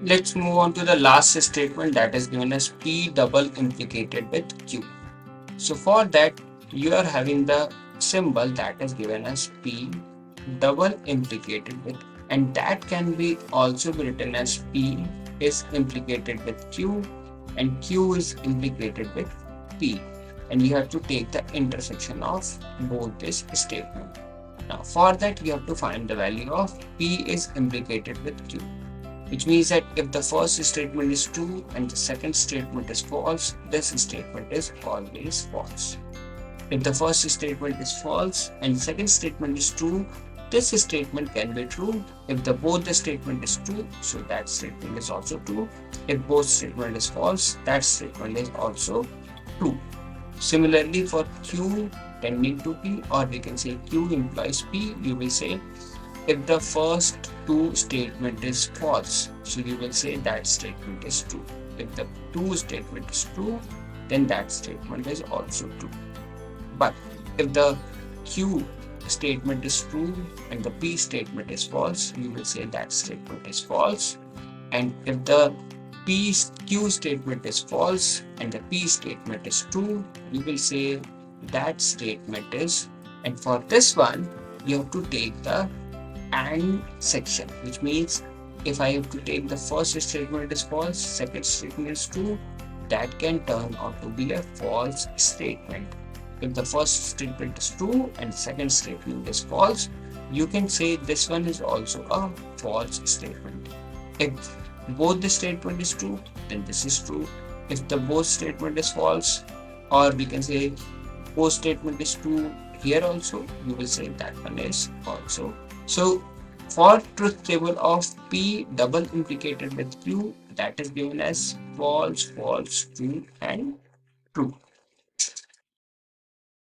Let's move on to the last statement that is given as P double implicated with Q. So for that, you are having the symbol that is given as P double implicated with, and that can be also be written as P is implicated with Q and Q is implicated with P, and you have to take the intersection of both this statement. Now for that, you have to find the value of P is implicated with Q, which means that if the first statement is true and the second statement is false, this statement is always false. If the first statement is false and second statement is true, this statement can be true. If the both the statement is true, so that statement is also true. If both statement is false, that statement is also true. Similarly, for Q tending to P, or we can say Q implies P, you will say if the first two statement is false, so you will say that statement is true. If the two statement is true, then that statement is also true. But if the Q statement is true and the P statement is false, you will say that statement is false. And if the Q statement is false and the P statement is true, you will say that statement is. And for this one, you have to take the AND section, which means if I have to take the first statement is false, second statement is true, that can turn out to be a false statement. If the first statement is true and second statement is false, you can say this one is also a false statement. If both the statement is true, then this is true. If the both statement is false, or we can say both statement is true here also, you will say that one is also. So for truth table of P double implicated with Q, that is given as false, false, true, and true.